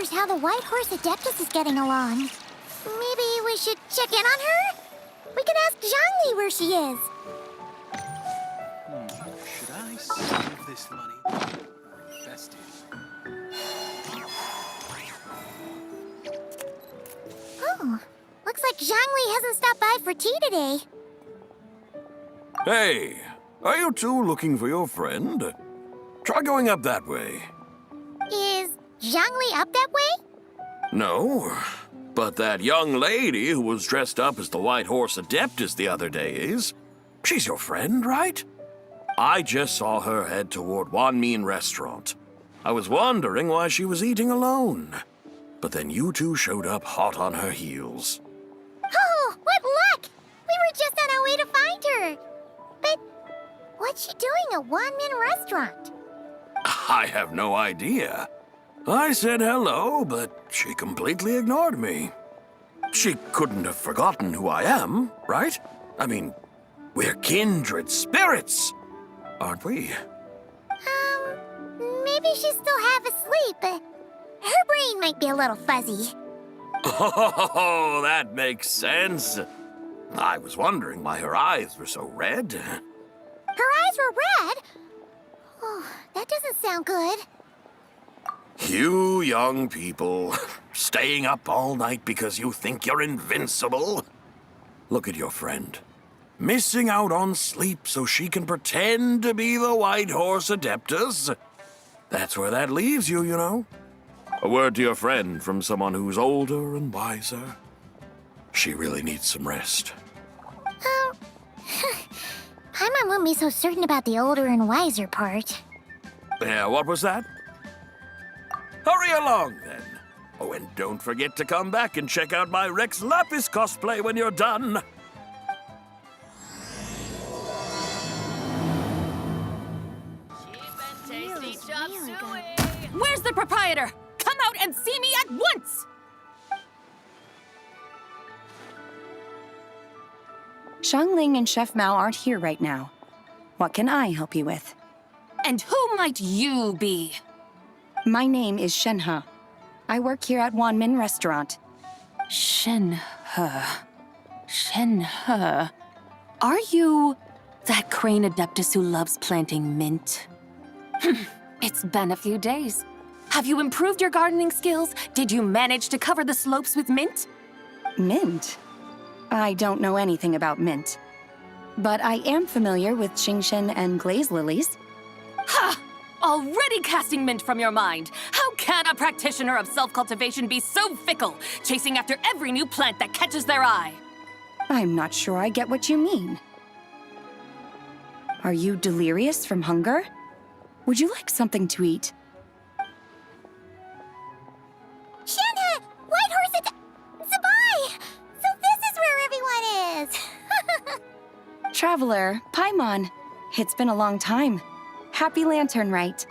wonders how the White Horse Adeptus is getting along. Maybe we should check in on her? We could ask Zhangli where she is. Should I save this money or invest it? Oh, looks like Zhangli hasn't stopped by for tea today. Hey, are you two looking for your friend? Try going up that way. Is Zhangli up that way? No, but that young lady who was dressed up as the White Horse Adeptus the other day is. She's your friend, right? I just saw her head toward Wanmin Restaurant. I was wondering why she was eating alone. But then you two showed up hot on her heels. Oh, what luck! We were just on our way to find her. But what's she doing at Wanmin Restaurant? I have no idea. I said hello, but she completely ignored me. She couldn't have forgotten who I am, right? I mean, we're kindred spirits, aren't we? Maybe she's still half asleep, but her brain might be a little fuzzy. Oh, that makes sense. I was wondering why her eyes were so red. Her eyes were red? Oh, that doesn't sound good. You young people, staying up all night because you think you're invincible? Look at your friend. Missing out on sleep so she can pretend to be the White Horse Adeptus. That's where that leaves you, you know. A word to your friend from someone who's older and wiser. She really needs some rest. Paimon wouldn't be so certain about the older and wiser part. Yeah, what was that? Hurry along, then. Oh, and don't forget to come back and check out my Rex Lapis cosplay when you're done. Where's the proprietor? Come out and see me at once! Xiangling and Chef Mao aren't here right now. What can I help you with? And who might you be? My name is Shenhe. I work here at Wanmin Restaurant. Shenhe. Shenhe. Are you that crane adeptus who loves planting mint? It's been a few days. Have you improved your gardening skills? Did you manage to cover the slopes with mint? Mint? I don't know anything about mint. But I am familiar with Qingshen and glaze lilies. Ha! Already casting mint from your mind. How can a practitioner of self-cultivation be so fickle, chasing after every new plant that catches their eye? I'm not sure I get what you mean. Are you delirious from hunger? Would you like something to eat? Shenhe! White Horse Zibai! So this is where everyone is! Traveler, Paimon. It's been a long time. Happy Lantern Rite.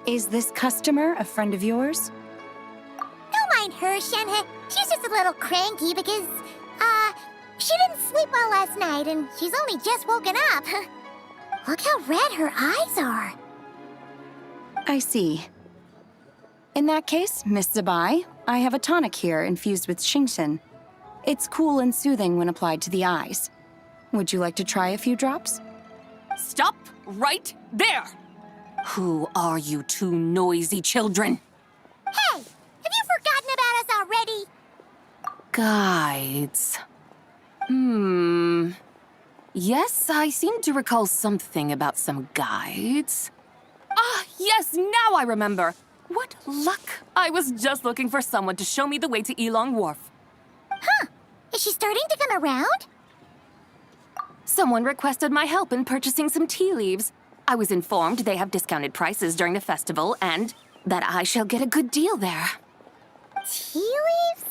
Is this customer a friend of yours? Don't mind her, Shenhe. She's just a little cranky because, she didn't sleep well last night and she's only just woken up. Look how red her eyes are. I see. In that case, Miss Zibai, I have a tonic here infused with Qingshen. It's cool and soothing when applied to the eyes. Would you like to try a few drops? Stop right there! Who are you two noisy children? Hey! Have you forgotten about us already? Guides. Yes, I seem to recall something about some guides. Ah, yes, now I remember. What luck! I was just looking for someone to show me the way to Elong Wharf. Huh. Is she starting to come around? Someone requested my help in purchasing some tea leaves. I was informed they have discounted prices during the festival and that I shall get a good deal there. Tea leaves?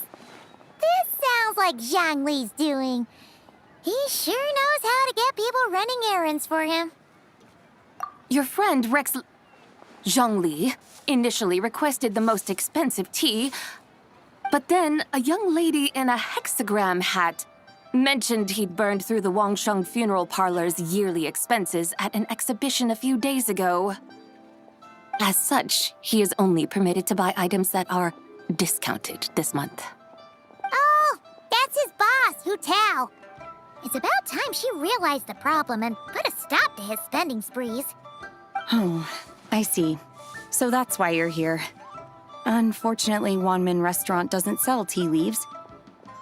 This sounds like Zhangli's doing. He sure knows how to get people running errands for him. Your friend Rex Zhangli initially requested the most expensive tea, but then a young lady in a hexagram hat mentioned he'd burned through the Wangsheng funeral parlor's yearly expenses at an exhibition a few days ago. As such, he is only permitted to buy items that are discounted this month. Oh, that's his boss, Hu Tao. It's about time she realized the problem and put a stop to his spending sprees. Oh, I see. So that's why you're here. Unfortunately, Wanmin Restaurant doesn't sell tea leaves.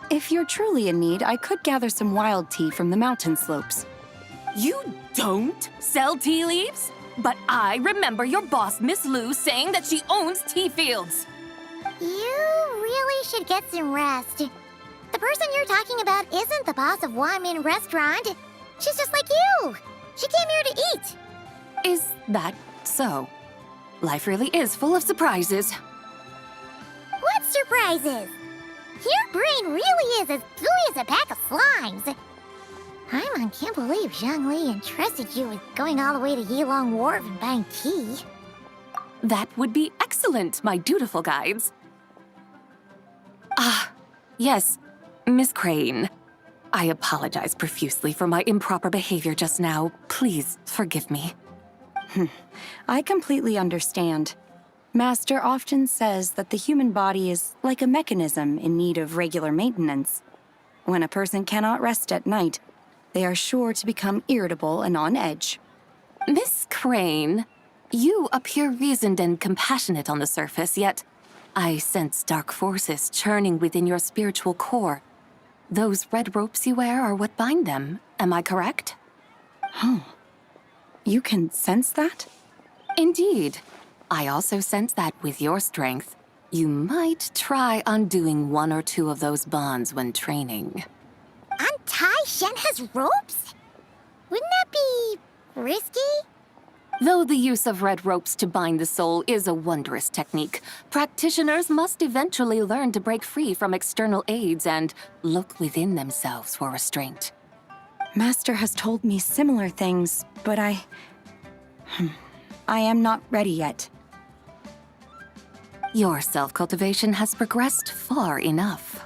If you're truly in need, I could gather some wild tea from the mountain slopes. You don't sell tea leaves? But I remember your boss, Miss Lu, saying that she owns tea fields. You really should get some rest. The person you're talking about isn't the boss of Wanmin Restaurant. She's just like you. She came here to eat. Is that so? Life really is full of surprises. What surprises? Your brain really is as gooey as a pack of slimes. Paimon can't believe Zhongli entrusted you with going all the way to Yilong Wharf and buying tea. That would be excellent, my dutiful guides. Ah, yes, Miss Crane. I apologize profusely for my improper behavior just now. Please forgive me. I completely understand. Master often says that the human body is like a mechanism in need of regular maintenance. When a person cannot rest at night, they are sure to become irritable and on edge. Miss Crane, you appear reasoned and compassionate on the surface, yet I sense dark forces churning within your spiritual core. Those red ropes you wear are what bind them, am I correct? Oh, you can sense that? Indeed. I also sense that with your strength, you might try undoing one or two of those bonds when training. Untie Shenhe's ropes? Wouldn't that be risky? Though the use of red ropes to bind the soul is a wondrous technique, practitioners must eventually learn to break free from external aids and look within themselves for restraint. Master has told me similar things, but I am not ready yet. Your self-cultivation has progressed far enough.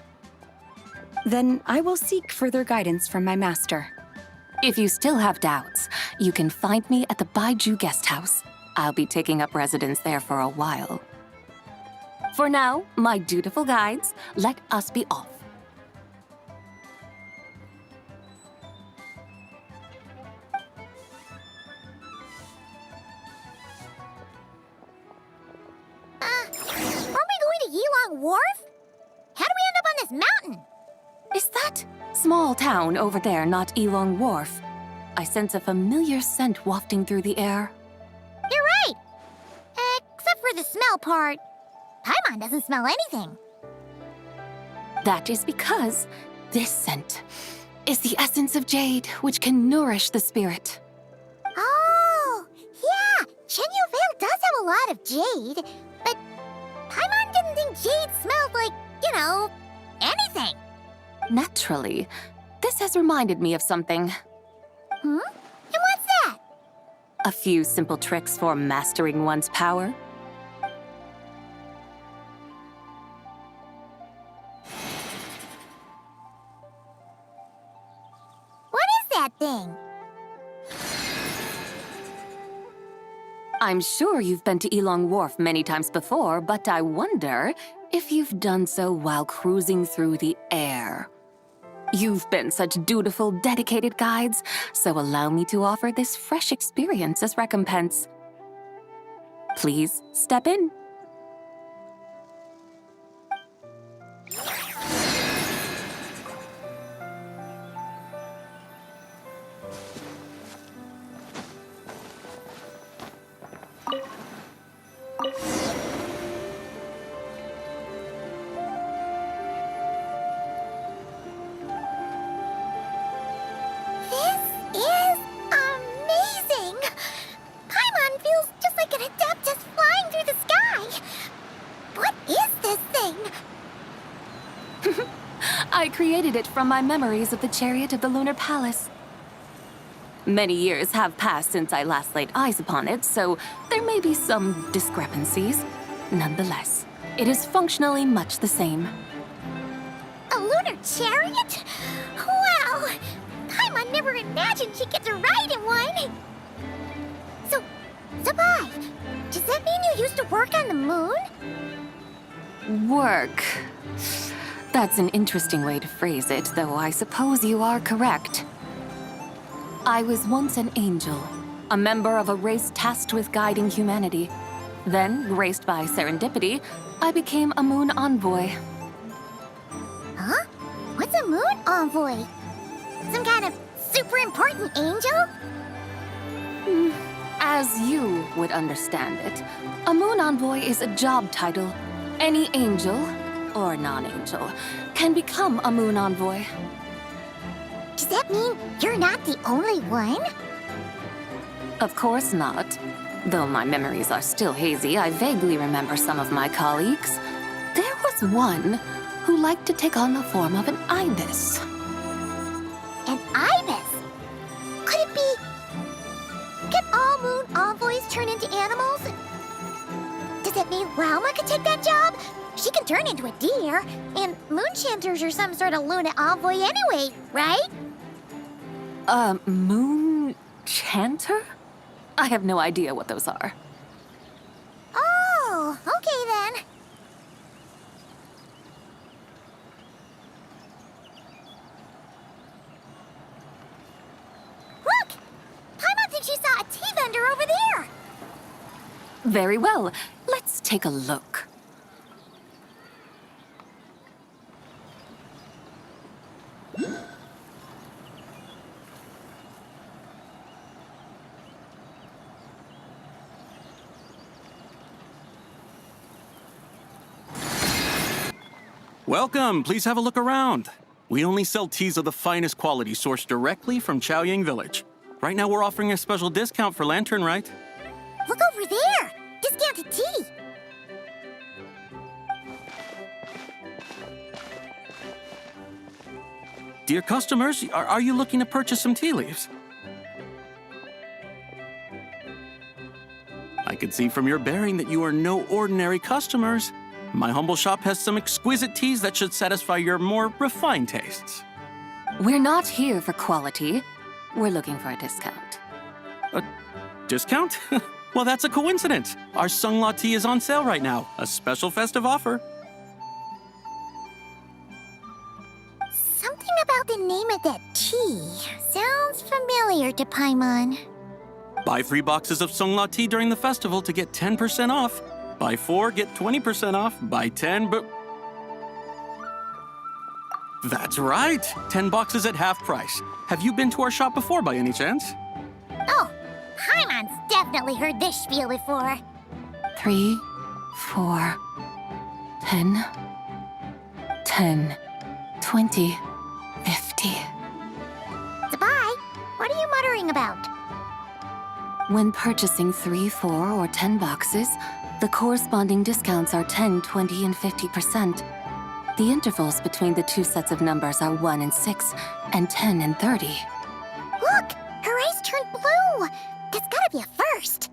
Then I will seek further guidance from my master. If you still have doubts, you can find me at the Baiju Guest House. I'll be taking up residence there for a while. For now, my dutiful guides, let us be off. Aren't we going to Yilong Wharf? How do we end up on this mountain? Is that small town over there not Yilong Wharf? I sense a familiar scent wafting through the air. You're right. Except for the smell part. Paimon doesn't smell anything. That is because this scent is the essence of jade, which can nourish the spirit. Oh, yeah. Shenyu Vale does have a lot of jade, but Paimon didn't think jade smelled like, anything. Naturally, this has reminded me of something. And what's that? A few simple tricks for mastering one's power. What is that thing? I'm sure you've been to Yilong Wharf many times before, but I wonder if you've done so while cruising through the air. You've been such dutiful, dedicated guides, so allow me to offer this fresh experience as recompense. Please step in. This is amazing! Paimon feels just like an Adeptus flying through the sky. What is this thing? I created it from my memories of the chariot of the Lunar Palace. Many years have passed since I last laid eyes upon it, so there may be some discrepancies. Nonetheless, it is functionally much the same. A lunar chariot? Wow! Paimon never imagined she'd get to ride in one! So, Zibai, does that mean you used to work on the moon? Work. That's an interesting way to phrase it, though I suppose you are correct. I was once an angel, a member of a race tasked with guiding humanity. Then, graced by serendipity, I became a moon envoy. Huh? What's a moon envoy? Some kind of super important angel? As you would understand it, a moon envoy is a job title. Any angel, or non-angel, can become a moon envoy. Does that mean you're not the only one? Of course not. Though my memories are still hazy, I vaguely remember some of my colleagues. There was one who liked to take on the form of an ibis. An ibis? Could it be... Can all moon envoys turn into animals? Does that mean Rauma could take that job? She can turn into a deer, and moonchanters are some sort of Luna envoy anyway, right? Moon chanter? I have no idea what those are. Oh, okay then. Look! Paimon thinks she saw a tea vendor over there! Very well. Let's take a look. Welcome. Please have a look around. We only sell teas of the finest quality sourced directly from Chaoying Village. Right now, we're offering a special discount for Lantern Rite. Look over there! Discounted tea! Dear customers, are you looking to purchase some tea leaves? I can see from your bearing that you are no ordinary customers. My humble shop has some exquisite teas that should satisfy your more refined tastes. We're not here for quality. We're looking for a discount. A discount? Well, that's a coincidence. Our Sunglaw tea is on sale right now. A special festive offer. Something about the name of that tea sounds familiar to Paimon. Buy 3 boxes of Sunglaw tea during the festival to get 10% off. Buy 4, get 20% off. Buy 10, but... That's right! 10 boxes at half price. Have you been to our shop before by any chance? Oh, Paimon's definitely heard this spiel before. 3, 4, 10, 10, 20, 50. Zibai, what are you muttering about? When purchasing 3, 4, or 10 boxes, the corresponding discounts are 10, 20, and 50%. The intervals between the two sets of numbers are 1 and 6, and 10 and 30. Look! Her eyes turned blue! That's gotta be a first!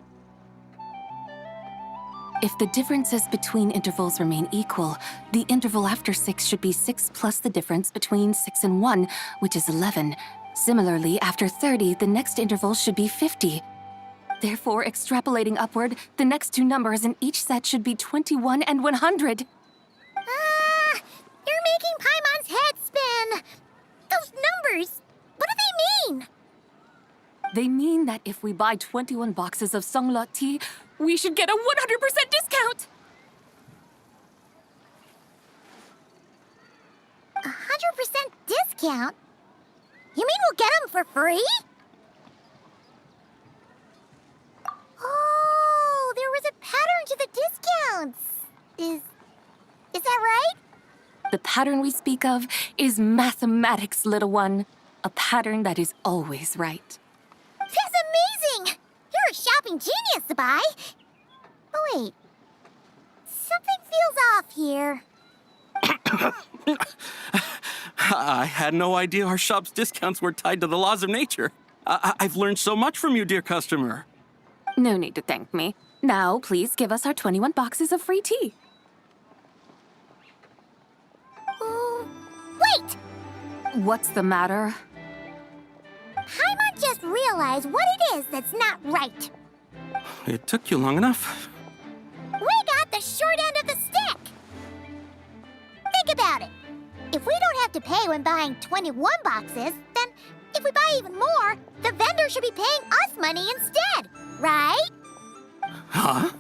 If the differences between intervals remain equal, the interval after 6 should be 6 plus the difference between 6 and 1, which is 11. Similarly, after 30, the next interval should be 50. Therefore, extrapolating upward, the next two numbers in each set should be 21 and 100. You're making Paimon's head spin! Those numbers, what do they mean? They mean that if we buy 21 boxes of Sunglaw tea, we should get a 100% discount! 100% discount? You mean we'll get them for free? Oh, there was a pattern to the discounts. Is that right? The pattern we speak of is mathematics, little one. A pattern that is always right. That's amazing! You're a shopping genius, Zibai. Oh, wait. Something feels off here. I had no idea our shop's discounts were tied to the laws of nature. I've learned so much from you, dear customer. No need to thank me. Now, please give us our 21 boxes of free tea. Wait! What's the matter? Paimon just realized what it is that's not right. It took you long enough. We got the short end of the stick. if we don't have to pay when buying 21 boxes, then if we buy even more, the vendor should be paying us money instead, right? Huh?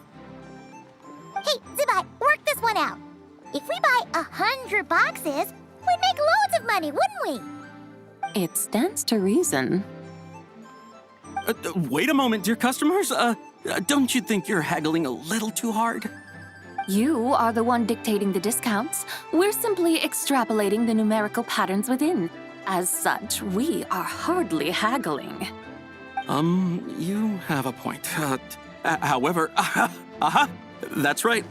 Hey, Zibai, work this one out. If we buy 100 boxes, we'd make loads of money, wouldn't we? It stands to reason. Wait a moment, dear customers. Don't you think you're haggling a little too hard? You are the one dictating the discounts. We're simply extrapolating the numerical patterns within. As such, we are hardly haggling. You have a point. However, that's right.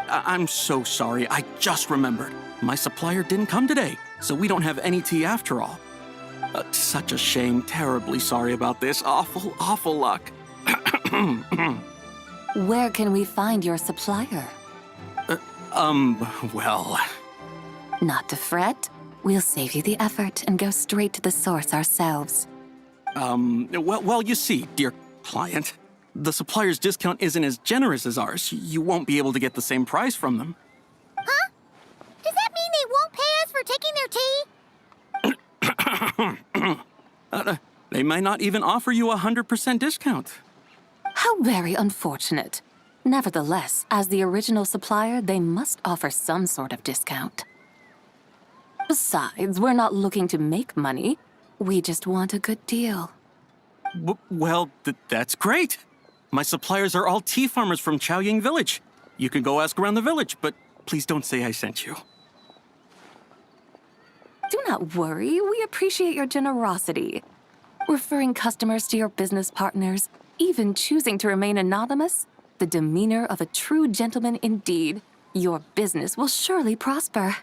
I'm so sorry. I just remembered. My supplier didn't come today, so we don't have any tea after all. Such a shame. Terribly sorry about this. Awful, awful luck. Where can we find your supplier? Well... Not to fret. We'll save you the effort and go straight to the source ourselves. Well, you see, dear client, the supplier's discount isn't as generous as ours. You won't be able to get the same price from them. Huh? Does that mean they won't pay us for taking their tea? They might not even offer you 100% discount. How very unfortunate. Nevertheless, as the original supplier, they must offer some sort of discount. Besides, we're not looking to make money. We just want a good deal. Well, that's great. My suppliers are all tea farmers from Chaoying Village. You can go ask around the village, but please don't say I sent you. Do not worry, we appreciate your generosity. Referring customers to your business partners, even choosing to remain anonymous, the demeanor of a true gentleman indeed. Your business will surely prosper.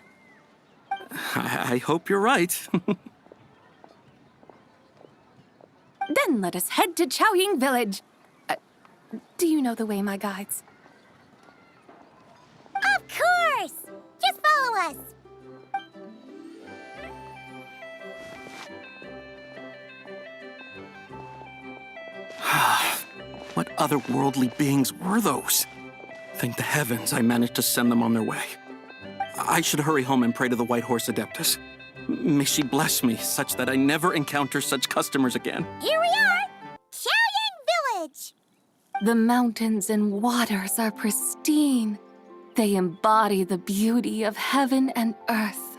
I hope you're right. Then let us head to Chaoying Village. Do you know the way, my guides? Of course! Just follow us. What otherworldly beings were those? Thank the heavens I managed to send them on their way. I should hurry home and pray to the White Horse Adeptus. May she bless me such that I never encounter such customers again. Here we are! Chaoying Village! The mountains and waters are pristine. They embody the beauty of heaven and earth.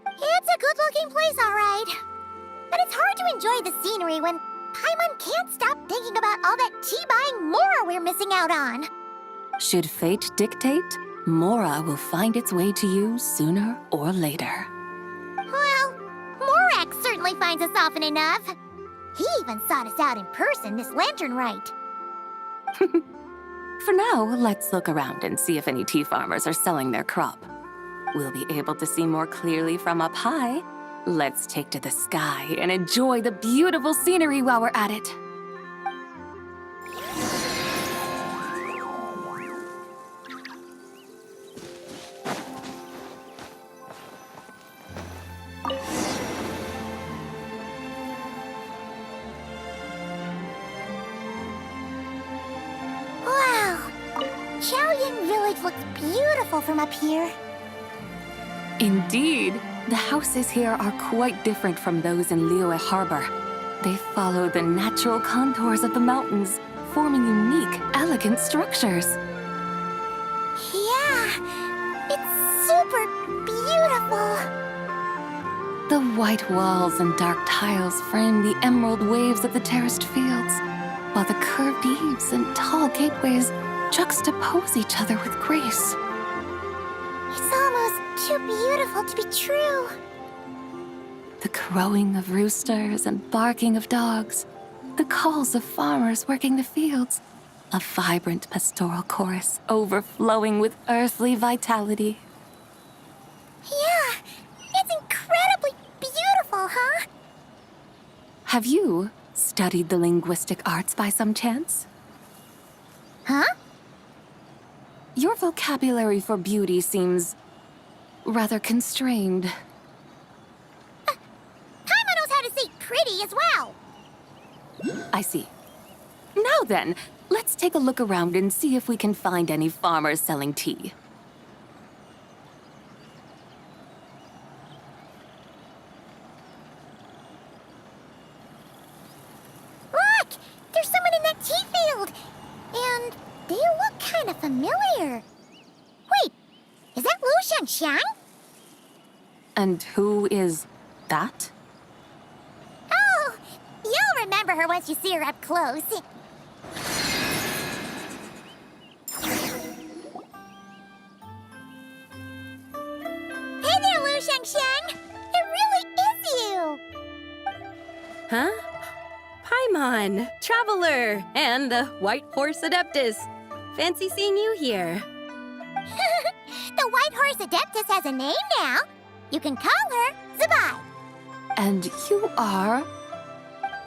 It's a good-looking place, all right. But it's hard to enjoy the scenery when Paimon can't stop thinking about all that tea-buying Mora we're missing out on. Should fate dictate, Mora will find its way to you sooner or later. Well, Morak certainly finds us often enough. He even sought us out in person this Lantern Rite. For now, let's look around and see if any tea farmers are selling their crop. We'll be able to see more clearly from up high. Let's take to the sky and enjoy the beautiful scenery while we're at it. Wow! Chaoying Village looks beautiful from up here. Indeed, the houses here are quite different from those in Liyue Harbor. They follow the natural contours of the mountains, forming unique, elegant structures. Yeah, it's super beautiful. The white walls and dark tiles frame the emerald waves of the terraced fields, while the curved eaves and tall gateways juxtapose each other with grace. It's almost too beautiful to be true. The crowing of roosters and barking of dogs, the calls of farmers working the fields, a vibrant pastoral chorus overflowing with earthly vitality. Yeah, it's incredibly beautiful, huh? Have you studied the linguistic arts by some chance? Huh? Your vocabulary for beauty seems rather constrained. Paimon knows how to say pretty as well. I see. Now then, let's take a look around and see if we can find any farmers selling tea. kind of familiar. Wait, is that Lu Shengxiang? And who is that? Oh, you'll remember her once you see her up close. Hey there, Lu Shengxiang! It really is you! Huh? Paimon, Traveler, and the White Horse Adeptus. Fancy seeing you here. The White Horse Adeptus has a name now. You can call her Zibai. And you are...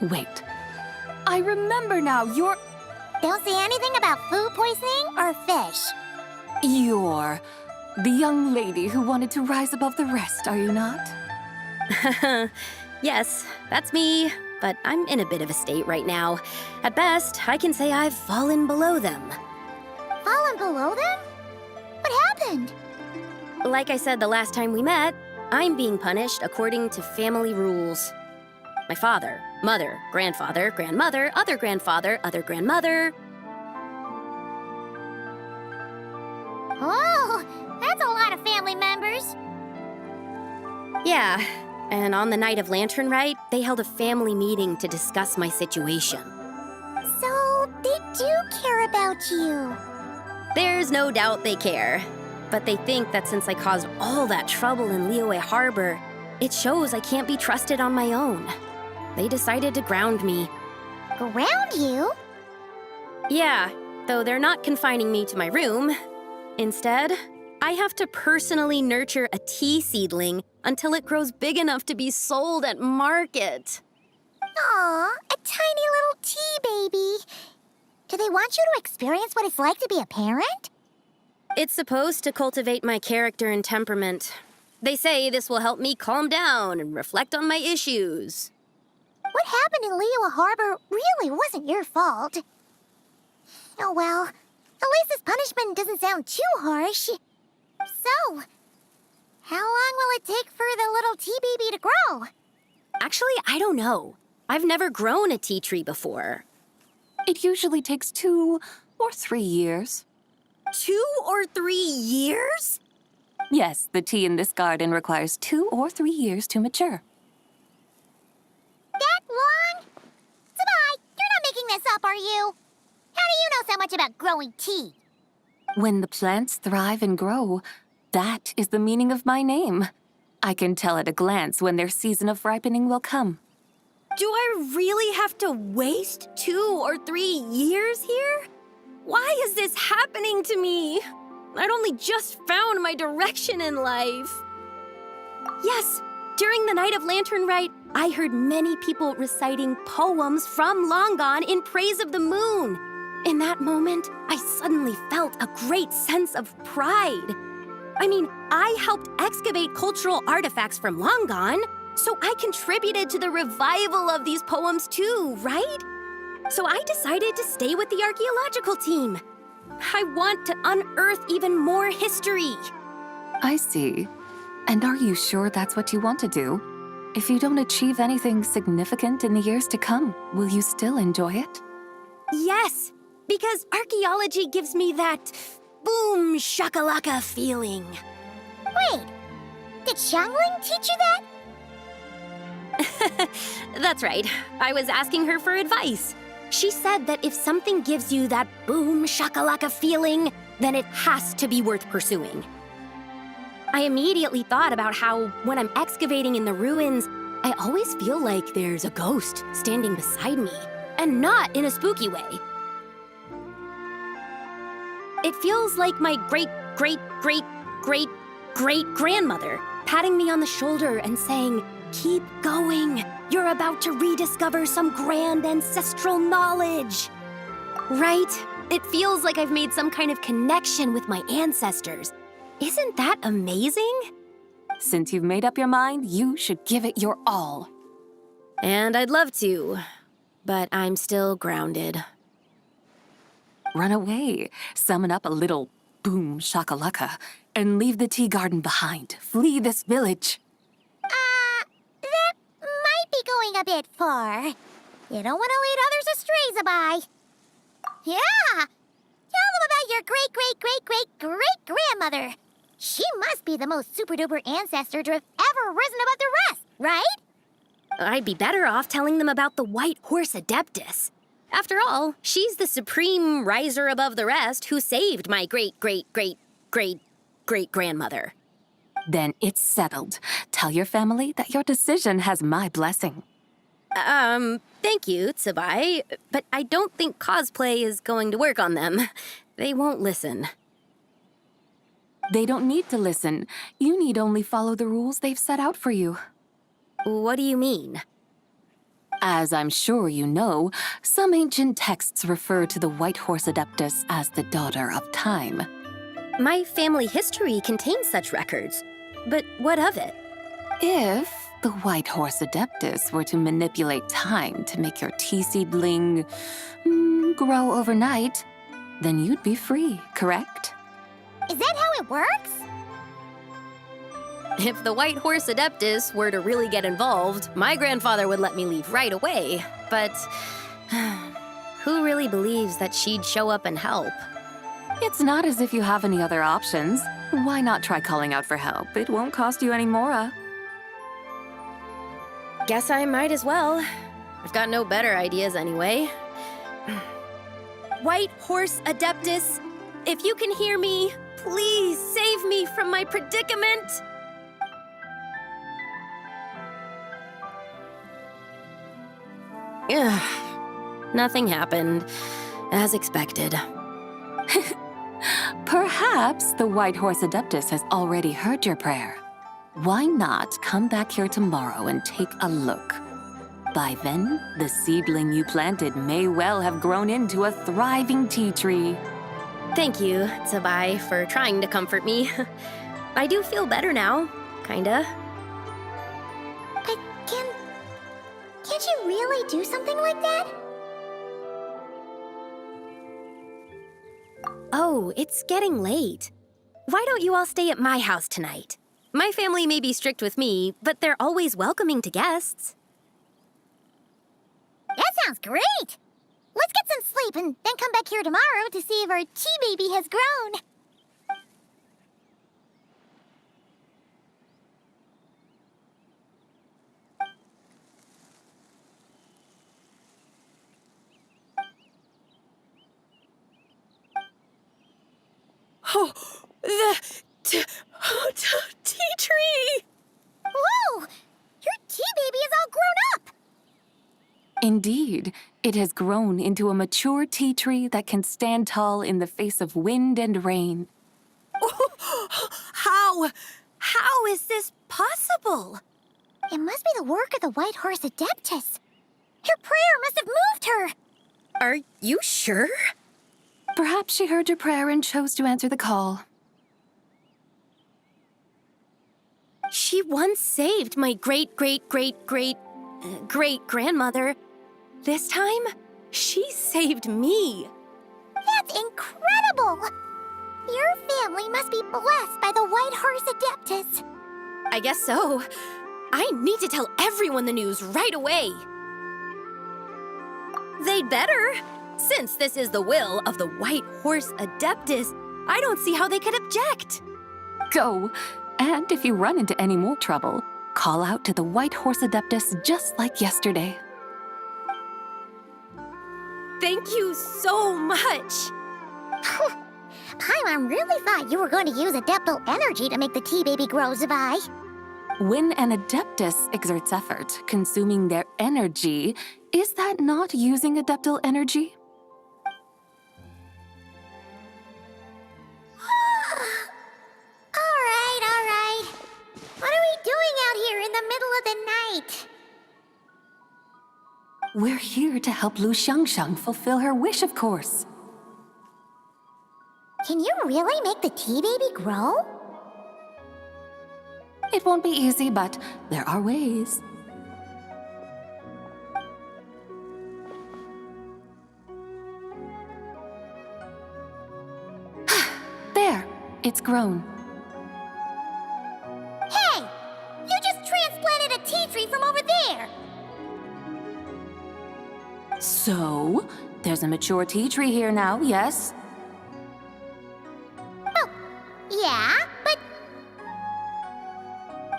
Wait. I remember now. Don't say anything about food poisoning or fish. You're the young lady who wanted to rise above the rest, are you not? Yes, that's me, but I'm in a bit of a state right now. At best, I can say I've fallen below them. Fallen below them? What happened? Like I said the last time we met, I'm being punished according to family rules. My father, mother, grandfather, grandmother, other grandfather, other grandmother. Oh, that's a lot of family members. Yeah, and on the night of Lantern Rite, they held a family meeting to discuss my situation. So, they do care about you. There's no doubt they care. But they think that since I caused all that trouble in Liyue Harbor, it shows I can't be trusted on my own. They decided to ground me. Ground you? Yeah, though they're not confining me to my room. Instead, I have to personally nurture a tea seedling until it grows big enough to be sold at market. Aw, a tiny little tea baby. Do they want you to experience what it's like to be a parent? It's supposed to cultivate my character and temperament. They say this will help me calm down and reflect on my issues. What happened in Liyue Harbor really wasn't your fault. Oh well, at least this punishment doesn't sound too harsh. So, how long will it take for the little tea baby to grow? Actually, I don't know. I've never grown a tea tree before. It usually takes 2 or 3 years. 2 or 3 years? Yes, the tea in this garden requires 2 or 3 years to mature. That long? Zibai, you're not making this up, are you? How do you know so much about growing tea? When the plants thrive and grow, that is the meaning of my name. I can tell at a glance when their season of ripening will come. Do I really have to waste 2 or 3 years here? Why is this happening to me? I'd only just found my direction in life. Yes, during the night of Lantern Rite, I heard many people reciting poems from long gone in praise of the moon. In that moment, I suddenly felt a great sense of pride. I mean, I helped excavate cultural artifacts from long gone, so I contributed to the revival of these poems too, right? So I decided to stay with the archaeological team. I want to unearth even more history. I see. And are you sure that's what you want to do? If you don't achieve anything significant in the years to come, will you still enjoy it? Yes, because archaeology gives me that boom shakalaka feeling. Wait, did Xiangling teach you that? That's right. I was asking her for advice. She said that if something gives you that boom shakalaka feeling, then it has to be worth pursuing. I immediately thought about how when I'm excavating in the ruins, I always feel like there's a ghost standing beside me, and not in a spooky way. It feels like my great-great-great-great-great-grandmother patting me on the shoulder and saying, "Keep going. You're about to rediscover some grand ancestral knowledge." Right? It feels like I've made some kind of connection with my ancestors. Isn't that amazing? Since you've made up your mind, you should give it your all. And I'd love to, but I'm still grounded. Run away, summon up a little boom shakalaka, and leave the tea garden behind. Flee this village. That might be going a bit far. You don't want to lead others astray, Zibai. Yeah! Tell them about your great grandmother. She must be the most super-duper ancestor to have ever risen above the rest, right? I'd be better off telling them about the White Horse Adeptus. After all, she's the supreme riser above the rest who saved my great-great-great-great-great-grandmother. Then it's settled. Tell your family that your decision has my blessing. Thank you, Zibai, but I don't think cosplay is going to work on them. They won't listen. They don't need to listen. You need only follow the rules they've set out for you. What do you mean? As I'm sure you know, some ancient texts refer to the White Horse Adeptus as the Daughter of Time. My family history contains such records. But what of it? If the White Horse Adeptus were to manipulate time to make your tea seedling grow overnight, then you'd be free, correct? Is that how it works? If the White Horse Adeptus were to really get involved, my grandfather would let me leave right away. But who really believes that she'd show up and help? It's not as if you have any other options. Why not try calling out for help? It won't cost you any more. Guess I might as well. I've got no better ideas anyway. White Horse Adeptus, if you can hear me, please save me from my predicament. Ugh. Nothing happened, as expected. Perhaps the White Horse Adeptus has already heard your prayer. Why not come back here tomorrow and take a look? By then, the seedling you planted may well have grown into a thriving tea tree. Thank you, Zibai, for trying to comfort me. I do feel better now, kinda. But can't you really do something like that? Oh, it's getting late. Why don't you all stay at my house tonight? My family may be strict with me, but they're always welcoming to guests. That sounds great! Let's get some sleep and then come back here tomorrow to see if our tea baby has grown. Oh, the tea tree! Whoa! Your tea baby is all grown up! Indeed, it has grown into a mature tea tree that can stand tall in the face of wind and rain. How is this possible? It must be the work of the White Horse Adeptus. Her prayer must have moved her. Are you sure? Perhaps she heard your prayer and chose to answer the call. She once saved my great-great-great-great-great-grandmother. This time, she saved me. That's incredible! Your family must be blessed by the White Horse Adeptus. I guess so. I need to tell everyone the news right away. They'd better. Since this is the will of the White Horse Adeptus, I don't see how they could object. Go, and if you run into any more trouble, call out to the White Horse Adeptus just like yesterday. Thank you so much. Paimon really thought you were going to use Adeptal energy to make the tea baby grow, Zibai. When an Adeptus exerts effort, consuming their energy, is that not using Adeptal energy? All right. What are we doing out here in the middle of the night? We're here to help Lu Xiangxiang fulfill her wish, of course. Can you really make the tea baby grow? It won't be easy, but there are ways. There, it's grown. Hey! You just transplanted a tea tree from over there! So, there's a mature tea tree here now, yes? Yeah, but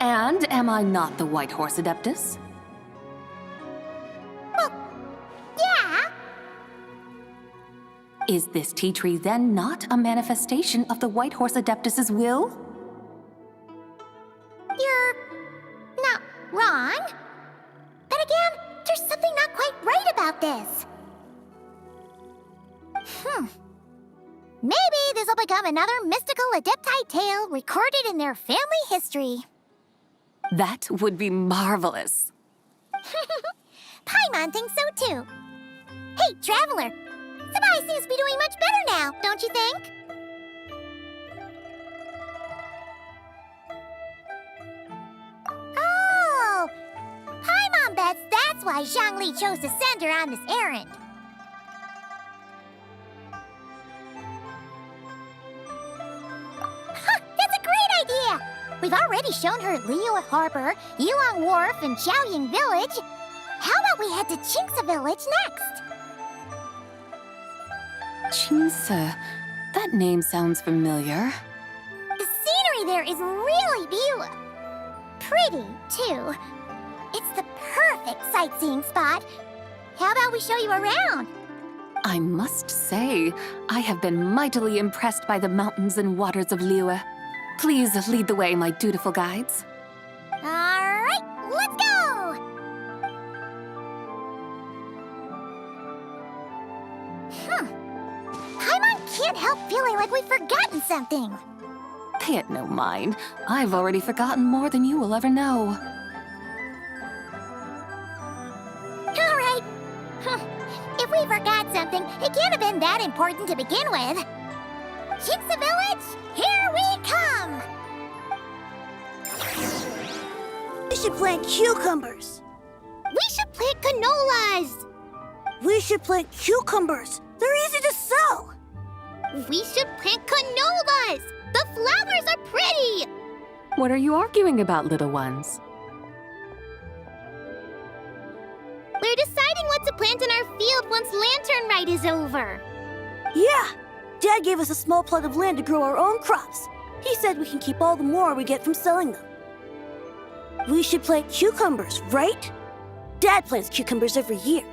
And am I not the White Horse Adeptus? yeah. Is this tea tree then not a manifestation of the White Horse Adeptus's will? You're not wrong. But again, there's something not quite right about this. Maybe this will become another mystical Adepti tale recorded in their family history. That would be marvelous. Paimon thinks so too. Hey, Traveler! Zibai seems to be doing much better now, don't you think? Oh! Paimon bets that's why Zhongli chose to send her on this errand. That's a great idea! We've already shown her Liyue Harbor, Yulong Wharf, and Xiaoying Village. How about we head to Qingce Village next? Qingce, that name sounds familiar. The scenery there is really beautiful. Pretty, too. It's the perfect sightseeing spot. How about we show you around? I must say, I have been mightily impressed by the mountains and waters of Liyue. Please lead the way, my dutiful guides. All right, let's go! Paimon can't help feeling like we've forgotten something. Pay it no mind. I've already forgotten more than you will ever know. All right. If we forgot something, it can't have been that important to begin with. Qingce Village, here we come! We should plant cucumbers. We should plant canolas! We should plant cucumbers. They're easy to sow. We should plant canolas! The flowers are pretty! What are you arguing about, little ones? We're deciding what to plant in our field once Lantern Rite is over. Yeah. Dad gave us a small plot of land to grow our own crops. He said we can keep all the more we get from selling them. We should plant cucumbers, right? Dad plants cucumbers every year.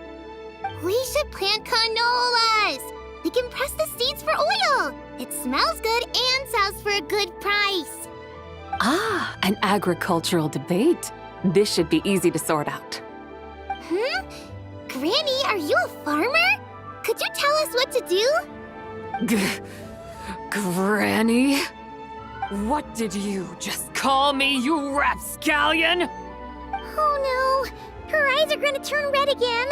We should plant canolas! We can press the seeds for oil. It smells good and sells for a good price. Ah, an agricultural debate. This should be easy to sort out. Granny, are you a farmer? Could you tell us what to do? Granny? What did you just call me, you rapscallion? Oh no, her eyes are gonna turn red again.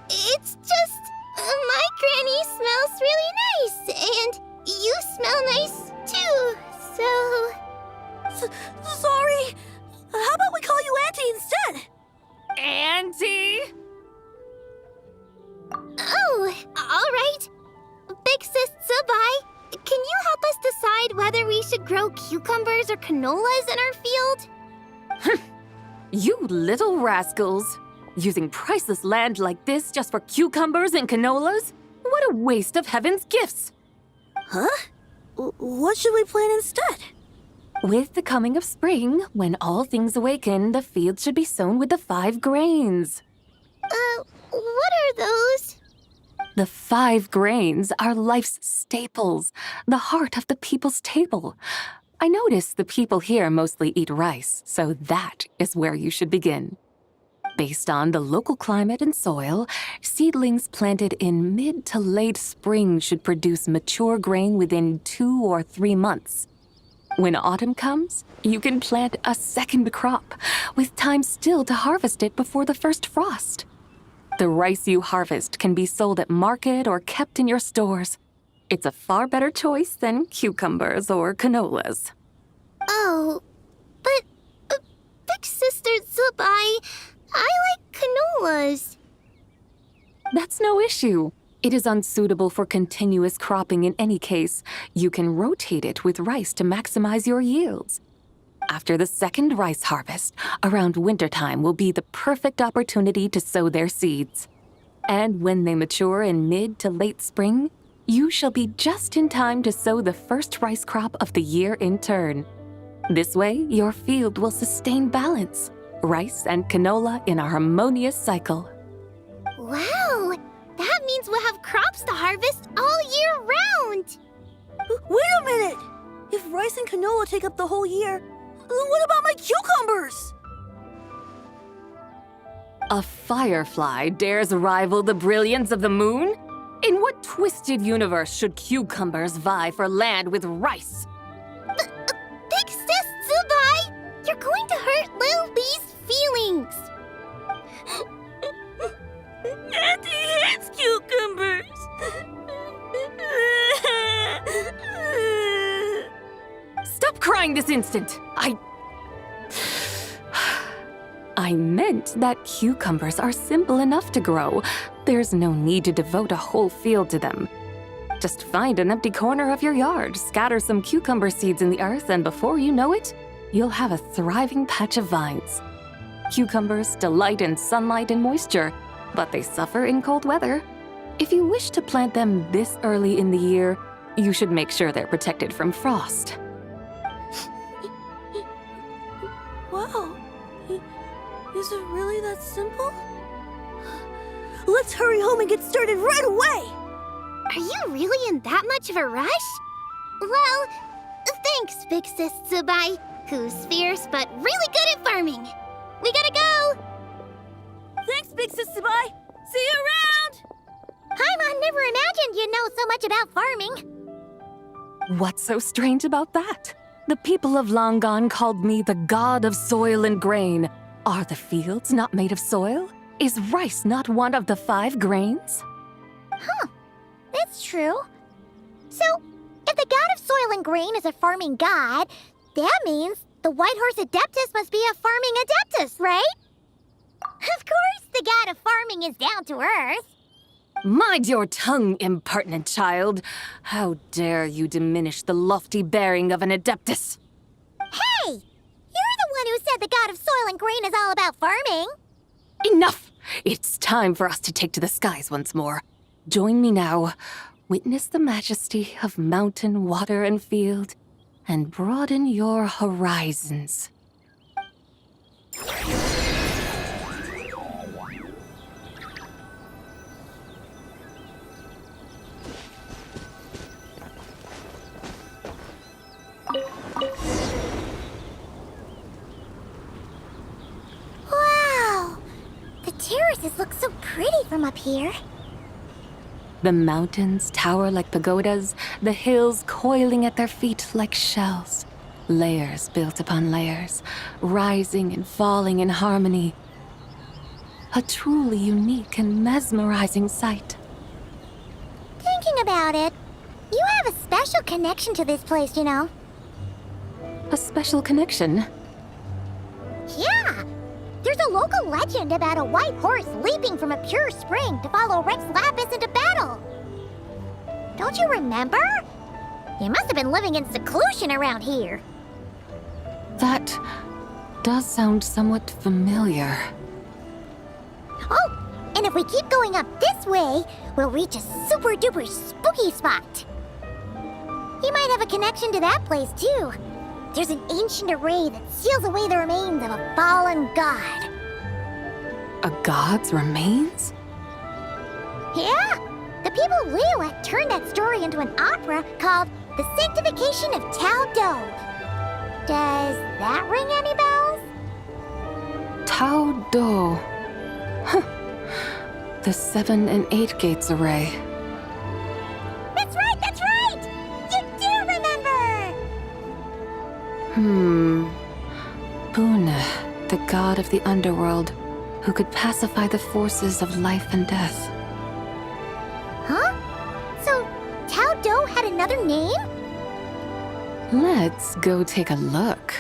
It's just, my granny smells really nice, and you smell nice too, so... Sorry. How about we call you Auntie instead? Auntie? Oh, all right. Big Sis Zibai, can you help us decide whether we should grow cucumbers or canolas in our field? You little rascals. Using priceless land like this just for cucumbers and canolas? What a waste of heaven's gifts! Huh? What should we plant instead? With the coming of spring, when all things awaken, the fields should be sown with the 5 grains. What are those? The 5 grains are life's staples, the heart of the people's table. I notice the people here mostly eat rice, so that is where you should begin. Based on the local climate and soil, seedlings planted in mid to late spring should produce mature grain within 2 or 3 months. When autumn comes, you can plant a second crop, with time still to harvest it before the first frost. The rice you harvest can be sold at market or kept in your stores. It's a far better choice than cucumbers or canolas. Oh, but Big Sister Zibai, I like canolas. That's no issue. It is unsuitable for continuous cropping in any case. You can rotate it with rice to maximize your yields. After the second rice harvest, around wintertime will be the perfect opportunity to sow their seeds. And when they mature in mid to late spring, you shall be just in time to sow the first rice crop of the year in turn. This way, your field will sustain balance, rice and canola in a harmonious cycle. Wow! That means we'll have crops to harvest all year round! Wait a minute! If rice and canola take up the whole year, what about my cucumbers? A firefly dares rival the brilliance of the moon? In what twisted universe should cucumbers vie for land with rice? Big Sis Zibai! You're going to hurt Lil Lee's feelings! Auntie hates cucumbers. Stop crying this instant! I meant that cucumbers are simple enough to grow. There's no need to devote a whole field to them. Just find an empty corner of your yard, scatter some cucumber seeds in the earth, and before you know it, you'll have a thriving patch of vines. Cucumbers delight in sunlight and moisture, but they suffer in cold weather. If you wish to plant them this early in the year, you should make sure they're protected from frost. Wow. Is it really that simple? Let's hurry home and get started right away! Are you really in that much of a rush? Well, thanks, Big Sis Zibai, who's fierce but really good at farming. We gotta go! Thanks, Big Sis Zibai! See you around! Paimon never imagined you'd know so much about farming. What's so strange about that? The people of long gone called me the god of soil and grain. Are the fields not made of soil? Is rice not one of the 5 grains? That's true. So, if the god of soil and grain is a farming god, that means the White Horse Adeptus must be a farming adeptus, right? Of course, the god of farming is down to earth. Mind your tongue, impertinent child. How dare you diminish the lofty bearing of an adeptus? Hey! You're the one who said the god of soil and grain is all about farming. Enough! It's time for us to take to the skies once more. Join me now. Witness the majesty of mountain, water, and field, and broaden your horizons. Wow! The terraces look so pretty from up here. The mountains tower like pagodas, the hills coiling at their feet like shells. Layers built upon layers, rising and falling in harmony. A truly unique and mesmerizing sight. Thinking about it, you have a special connection to this place, you know. A special connection. Yeah! There's a local legend about a white horse leaping from a pure spring to follow Rex Lapis into battle. Don't you remember? You must have been living in seclusion around here. That does sound somewhat familiar. Oh, and if we keep going up this way, we'll reach a super duper spooky spot. He might have a connection to that place too. There's an ancient array that seals away the remains of a fallen god. A god's remains? Yeah, the people of Liyue turned that story into an opera called The Sanctification of Tao Do. Does that ring any bells? Tao Do. Huh. The 7 and 8 gates array. That's right, that's right! You do remember! Buna, the god of the underworld, who could pacify the forces of life and death. Huh? So, Tao Do had another name? Let's go take a look.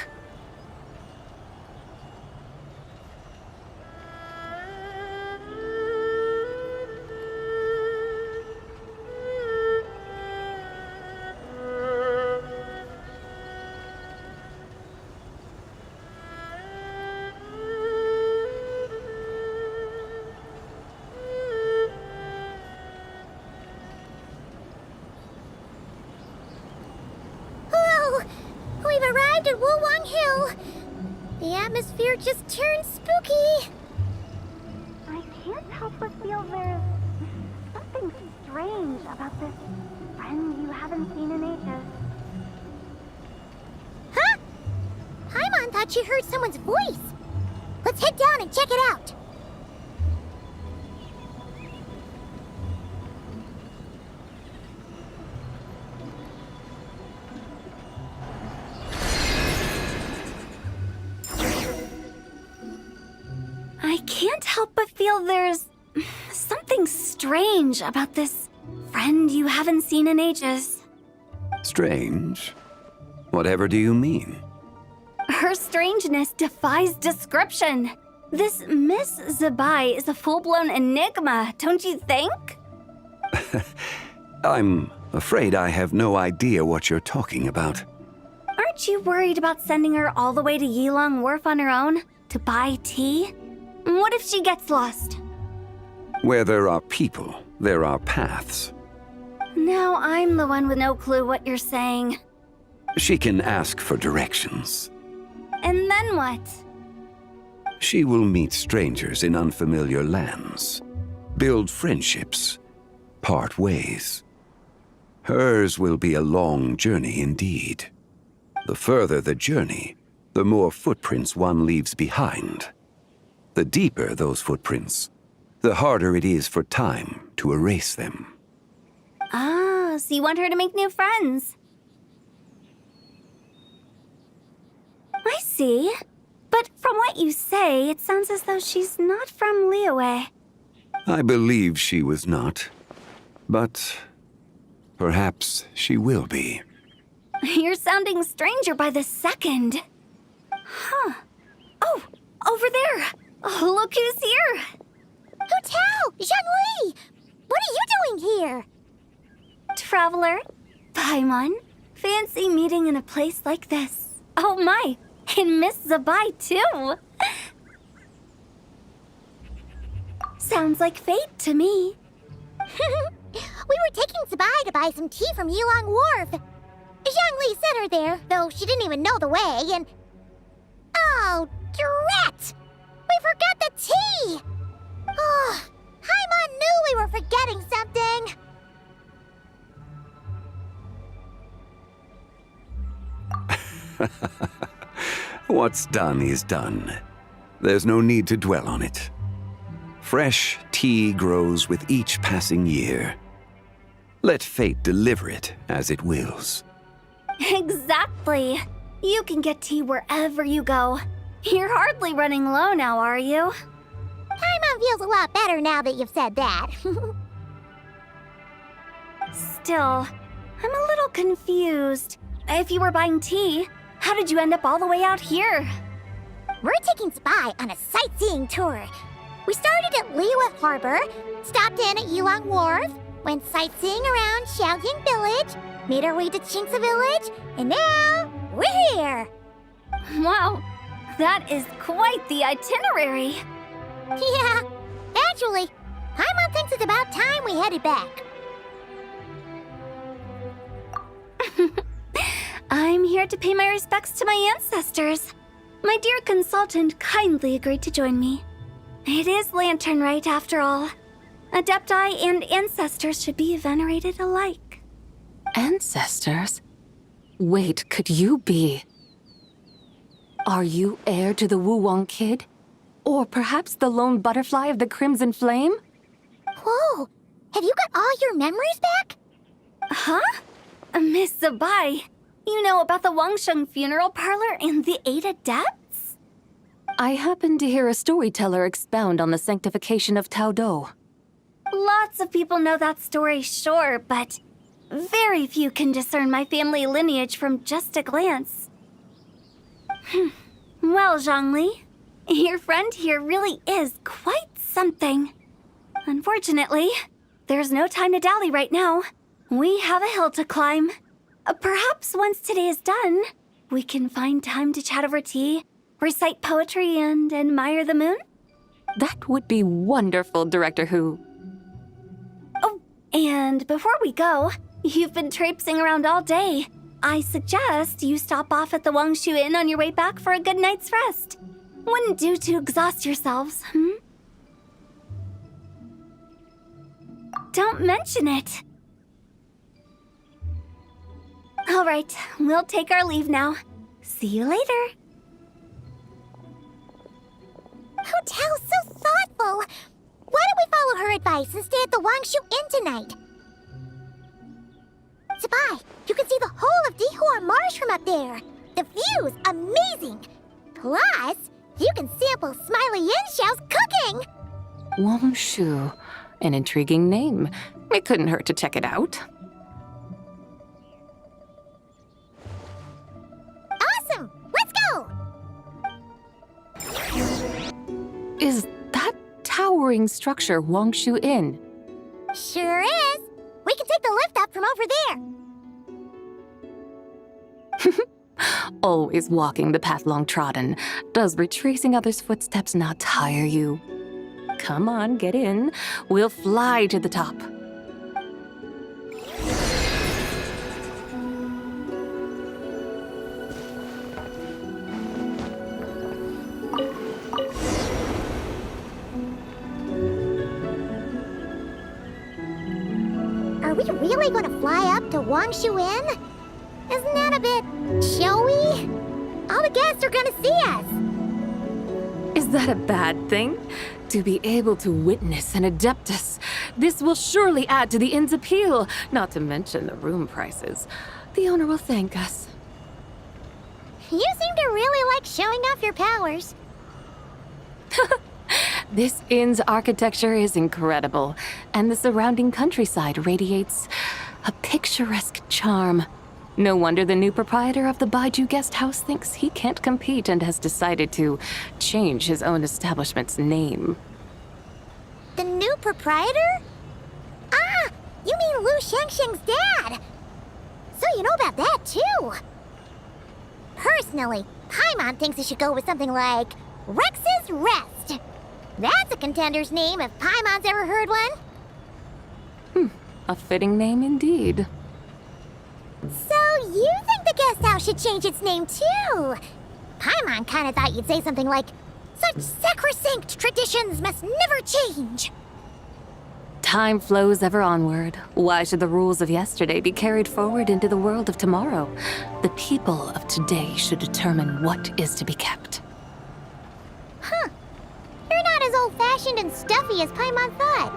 arrived at Wulwang Hill. The atmosphere just turned spooky. I can't help but feel there's something strange about this friend you haven't seen in ages. Huh? Paimon thought she heard someone's voice. Let's head down and check it out. I can't help but feel there's something strange about this friend you haven't seen in ages. Strange? Whatever do you mean? Her strangeness defies description. This Miss Zibai is a full-blown enigma, don't you think? I'm afraid I have no idea what you're talking about. Aren't you worried about sending her all the way to Yilong Wharf on her own to buy tea? What if she gets lost? Where there are people, there are paths. Now I'm the one with no clue what you're saying. She can ask for directions. And then what? She will meet strangers in unfamiliar lands, build friendships, part ways. Hers will be a long journey indeed. The further the journey, the more footprints one leaves behind. The deeper those footprints, the harder it is for time to erase them. Ah, so you want her to make new friends? I see. But from what you say, it sounds as though she's not from Liyue. I believe she was not, but perhaps she will be. You're sounding stranger by the second. Huh. Oh, over there. Oh, look who's here. Hu Tao! Zhongli! What are you doing here? Traveler, Paimon, fancy meeting in a place like this. Oh my, and Miss Zibai too. Sounds like fate to me. We were taking Zibai to buy some tea from Yilong Wharf. Zhongli sent her there, though she didn't even know the way, and... Oh, drat! We forgot the tea! Oh, Paimon knew we were forgetting something. What's done is done. There's no need to dwell on it. Fresh tea grows with each passing year. Let fate deliver it as it wills. Exactly. You can get tea wherever you go. You're hardly running low now, are you? Paimon feels a lot better now that you've said that. Still, I'm a little confused. If you were buying tea, how did you end up all the way out here? We're taking Zibai on a sightseeing tour. We started at Liyue Harbor, stopped in at Yilong Wharf, went sightseeing around Xiaoying Village, made our way to Qingce Village, and now we're here. Wow, that is quite the itinerary. Yeah, actually, Paimon thinks it's about time we headed back. I'm here to pay my respects to my ancestors. My dear consultant kindly agreed to join me. It is Lantern Rite, after all. Adepti and ancestors should be venerated alike. Ancestors? Wait, could you be? Are you heir to the Wulwang Kid? Or perhaps the lone butterfly of the Crimson Flame? Whoa, have you got all your memories back? Huh? Miss Zibai, you know about the Wangsheng funeral parlor and the 8 adepts? I happened to hear a storyteller expound on the sanctification of Tao Do. Lots of people know that story, sure, but very few can discern my family lineage from just a glance. Well, Zhongli, your friend here really is quite something. Unfortunately, there's no time to dally right now. We have a hill to climb. Perhaps once today is done, we can find time to chat over tea, recite poetry, and admire the moon? That would be wonderful, Director Hu. Oh, and before we go, you've been traipsing around all day. I suggest you stop off at the Wangshu Inn on your way back for a good night's rest. Wouldn't do to exhaust yourselves, Don't mention it. All right, we'll take our leave now. See you later. Hotel's so thoughtful. Why don't we follow her advice and stay at the Wangshu Inn tonight? Zibai, you can see the whole of Dihua Marsh from up there. The view's amazing. Plus, you can sample Smiley Yin-Xiao's cooking. Wangshu. An intriguing name. It couldn't hurt to check it out. Awesome! Let's go! Is that towering structure Wangshu Inn? Sure is. We can take the lift up from over there. Always walking the path long trodden. Does retracing others' footsteps not tire you? Come on, get in. We'll fly to the top. Are we really going to fly up to Wangshu Inn? Isn't that a bit showy? All the guests are going to see us. Is that a bad thing? To be able to witness an Adeptus. This will surely add to the inn's appeal, not to mention the room prices. The owner will thank us. You seem to really like showing off your powers. This inn's architecture is incredible, and the surrounding countryside radiates a picturesque charm. No wonder the new proprietor of the Baiju guest house thinks he can't compete and has decided to change his own establishment's name. The new proprietor? Ah, you mean Lu Shengsheng's dad. So you know about that, too. Personally, Paimon thinks it should go with something like Rex's Rest. That's a contender's name if Paimon's ever heard one. A fitting name indeed. So you think the guest house should change its name, too? Paimon kinda thought you'd say something like, such sacrosanct traditions must never change. Time flows ever onward. Why should the rules of yesterday be carried forward into the world of tomorrow? The people of today should determine what is to be kept. Huh. You're not as old-fashioned and stuffy as Paimon thought.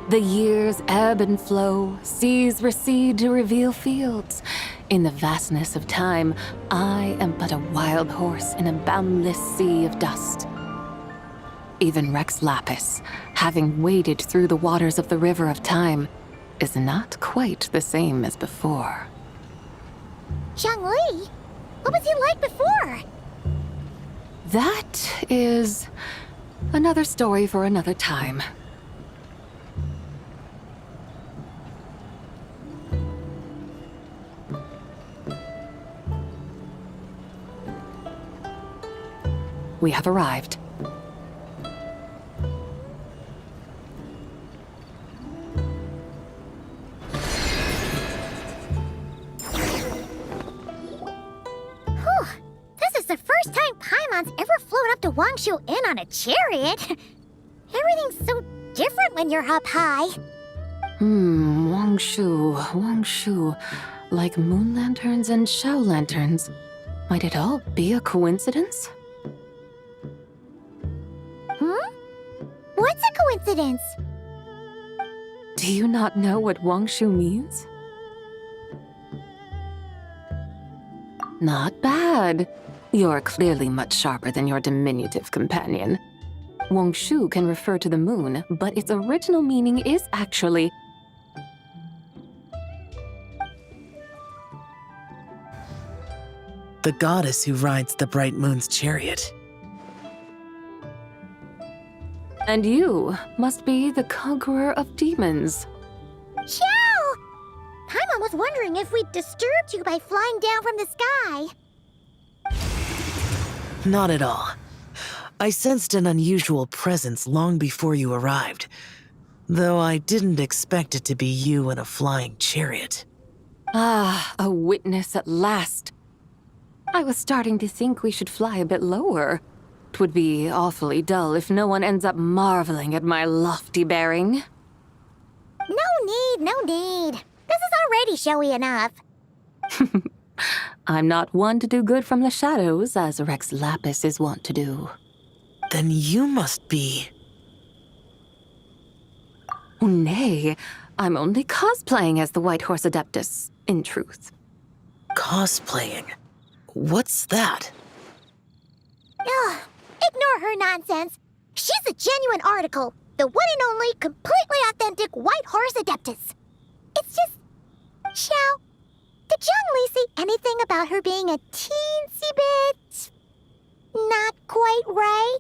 The years ebb and flow, seas recede to reveal fields. In the vastness of time, I am but a wild horse in a boundless sea of dust. Even Rex Lapis, having waded through the waters of the river of time, is not quite the same as before. Zhongli? What was he like before? That is another story for another time. We have arrived. This is the first time Paimon's ever flown up to Wangshu Inn on a chariot. Everything's so different when you're up high. Wangshu. Like moon lanterns and shell lanterns. Might it all be a coincidence? What's a coincidence? Do you not know what Wangshu means? Not bad. You're clearly much sharper than your diminutive companion. Wangshu can refer to the moon, but its original meaning is actually the goddess who rides the bright moon's chariot. And you must be the conqueror of demons. Chow! Paimon was wondering if we'd disturbed you by flying down from the sky. Not at all. I sensed an unusual presence long before you arrived, though I didn't expect it to be you in a flying chariot. Ah, a witness at last. I was starting to think we should fly a bit lower. 'Twould be awfully dull if no one ends up marveling at my lofty bearing. No need. This is already showy enough. I'm not one to do good from the shadows, as Rex Lapis is wont to do. Then you must be... Nay, I'm only cosplaying as the White Horse Adeptus, in truth. cosplaying. What's that? Ugh, ignore her nonsense. She's a genuine article. The one and only, completely authentic White Horse Adeptus. It's just... Chow, did Zhongli say anything about her being a teensy bit... not quite right?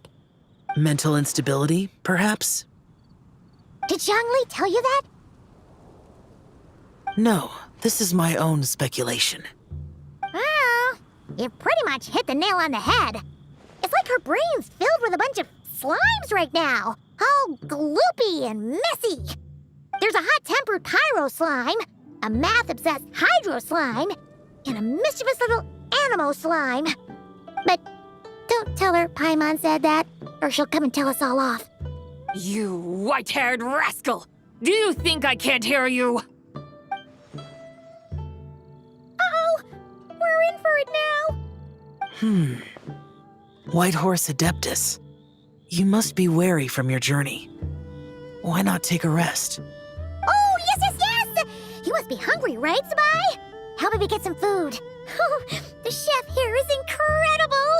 Mental instability, perhaps? Did Zhongli tell you that? No, this is my own speculation. Well, you pretty much hit the nail on the head. It's like her brain's filled with a bunch of slimes right now. All gloopy and messy. There's a hot-tempered pyro slime, a math-obsessed hydro slime, and a mischievous little animo slime. But don't tell her Paimon said that, or she'll come and tell us all off. You white-haired rascal! Do you think I can't hear you? Uh-oh! We're in for it now! White Horse Adeptus. You must be weary from your journey. Why not take a rest? Oh, yes! You must be hungry, right, Zibai? Help me get some food. The chef here is incredible!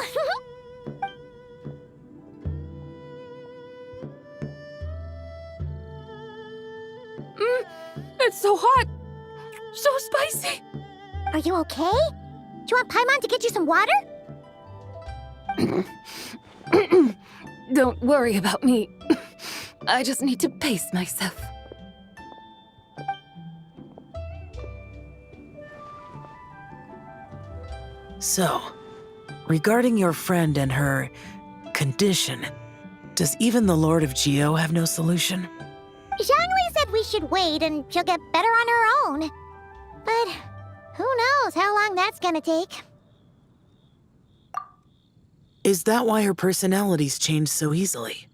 It's so hot! So spicy! Are you okay? Do you want Paimon to get you some water? Don't worry about me. I just need to pace myself. So, regarding your friend and her condition, does even the Lord of Geo have no solution? Zhongli said we should wait and she'll get better on her own. But who knows how long that's gonna take. Is that why her personalities change so easily?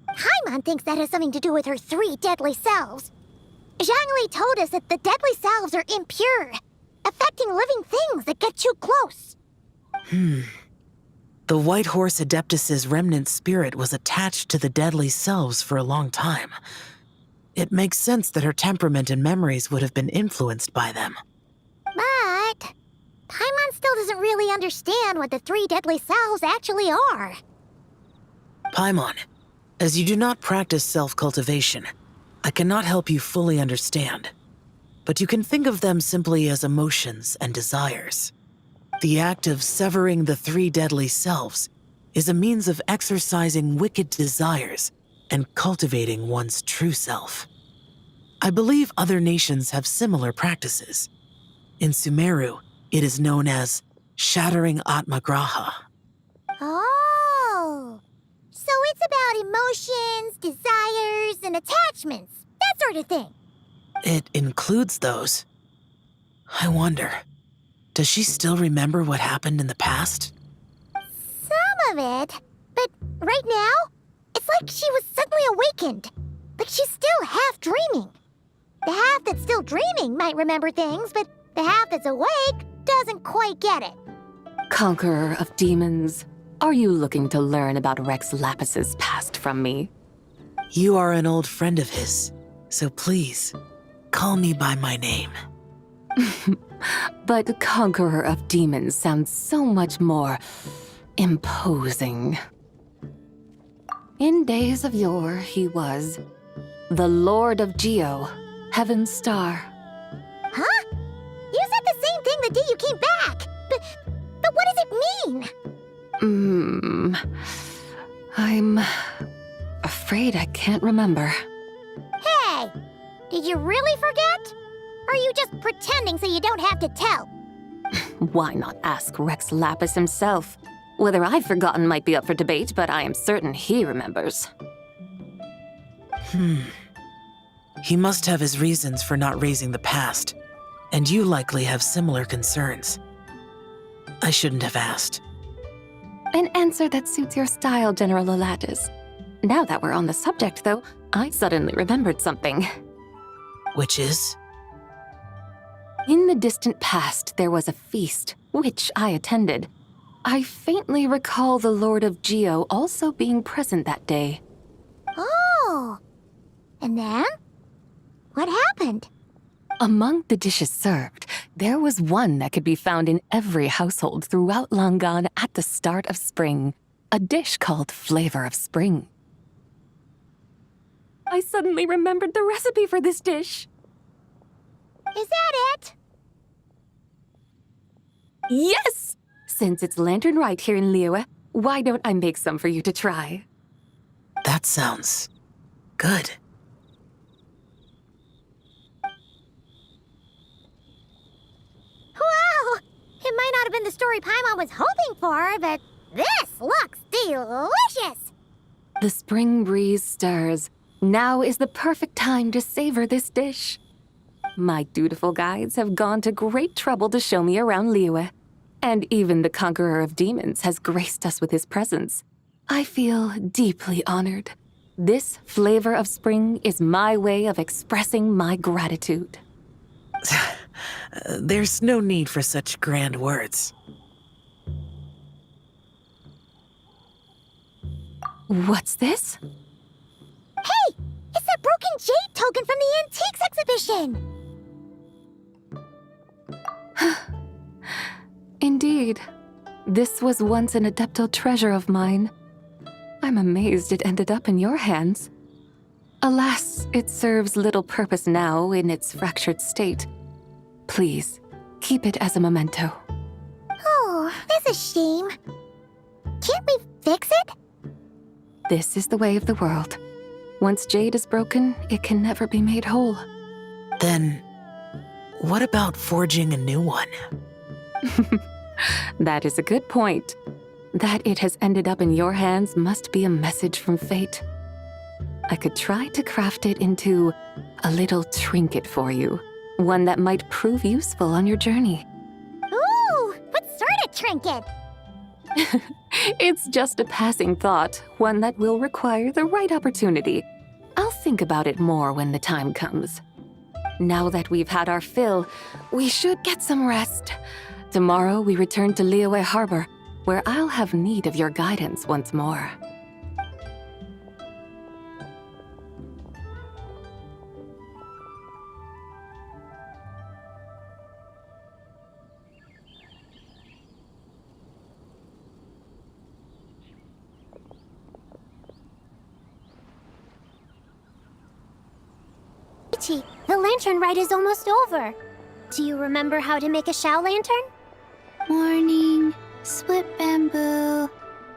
Paimon thinks that has something to do with her 3 deadly selves. Zhongli told us that the deadly selves are impure, affecting living things that get too close. The White Horse Adeptus's remnant spirit was attached to the deadly selves for a long time. It makes sense that her temperament and memories would have been influenced by them. But Paimon still doesn't really understand what the 3 deadly selves actually are. Paimon, as you do not practice self-cultivation, I cannot help you fully understand. But you can think of them simply as emotions and desires. The act of severing the 3 deadly selves is a means of exercising wicked desires and cultivating one's true self. I believe other nations have similar practices. In Sumeru, it is known as shattering Atmagraha. Oh, so it's about emotions, desires, and attachments, that sort of thing. It includes those. I wonder, does she still remember what happened in the past? Some of it, but right now, it's like she was suddenly awakened. Like she's still half dreaming. The half that's still dreaming might remember things, but the half that's awake doesn't quite get it. Conqueror of demons, are you looking to learn about Rex Lapis's past from me? You are an old friend of his, so please, call me by my name. But Conqueror of Demons sounds so much more imposing. In days of yore, he was the Lord of Geo, Heaven's Star. Huh? You said the same thing the day you came back. But what does it mean? I'm afraid I can't remember. Hey, did you really forget? Or are you just pretending so you don't have to tell? Why not ask Rex Lapis himself? Whether I've forgotten might be up for debate, but I am certain he remembers. He must have his reasons for not raising the past, And you likely have similar concerns. I shouldn't have asked. An answer that suits your style, General Elatis. Now that we're on the subject, though, I suddenly remembered something. Which is? In the distant past, there was a feast, which I attended. I faintly recall the Lord of Geo also being present that day. Oh. And then? What happened? Among the dishes served, there was one that could be found in every household throughout Langan at the start of spring. A dish called Flavor of Spring. I suddenly remembered the recipe for this dish. Is that it? Yes! Since it's Lantern Rite here in Liyue, why don't I make some for you to try? That sounds good. Wow! It might not have been the story Paimon was hoping for, but this looks delicious! The spring breeze stirs. Now is the perfect time to savor this dish. My dutiful guides have gone to great trouble to show me around Liyue, and even the conqueror of demons has graced us with his presence. I feel deeply honored. This flavor of spring is my way of expressing my gratitude. There's no need for such grand words. What's this? Hey! It's that broken jade token from the antiques exhibition! Indeed. This was once an Adeptal treasure of mine. I'm amazed it ended up in your hands. Alas, it serves little purpose now in its fractured state. Please, keep it as a memento. Oh, that's a shame. Can't we fix it? This is the way of the world. Once jade is broken, it can never be made whole. Then, what about forging a new one? That is a good point. That it has ended up in your hands must be a message from fate. I could try to craft it into a little trinket for you. One that might prove useful on your journey. Ooh, what sort of trinket? It's just a passing thought, one that will require the right opportunity. I'll think about it more when the time comes. Now that we've had our fill, we should get some rest. Tomorrow we return to Liyue Harbor, where I'll have need of your guidance once more. Ichi, the Lantern Rite is almost over. Do you remember how to make a Shao lantern? Morning, split bamboo,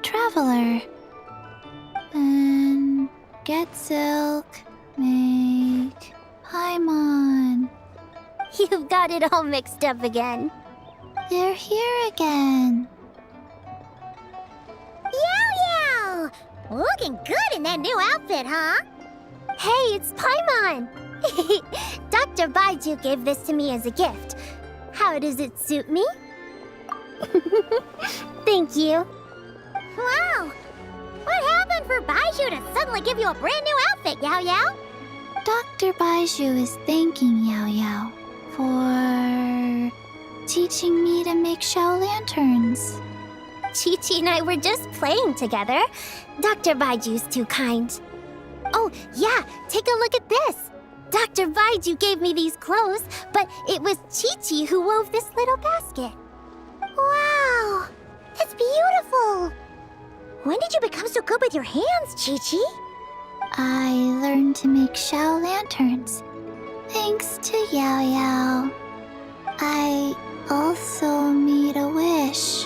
traveler. And get silk, make Paimon. You've got it all mixed up again. They're here again. Yow! Looking good in that new outfit, huh? Hey, it's Paimon! Dr. Baiju gave this to me as a gift. How does it suit me? Thank you. Wow! What happened for Baiju to suddenly give you a brand new outfit, Yao Yao? Dr. Baiju is thanking Yao Yao for teaching me to make Shao lanterns. Chi-Chi and I were just playing together. Dr. Baiju's too kind. Oh, yeah, take a look at this. Dr. Baiju gave me these clothes, but it was Chi-Chi who wove this little basket. Wow, that's beautiful. When did you become so good with your hands, Chi-Chi? I learned to make Shao lanterns, thanks to Yao Yao. I also made a wish.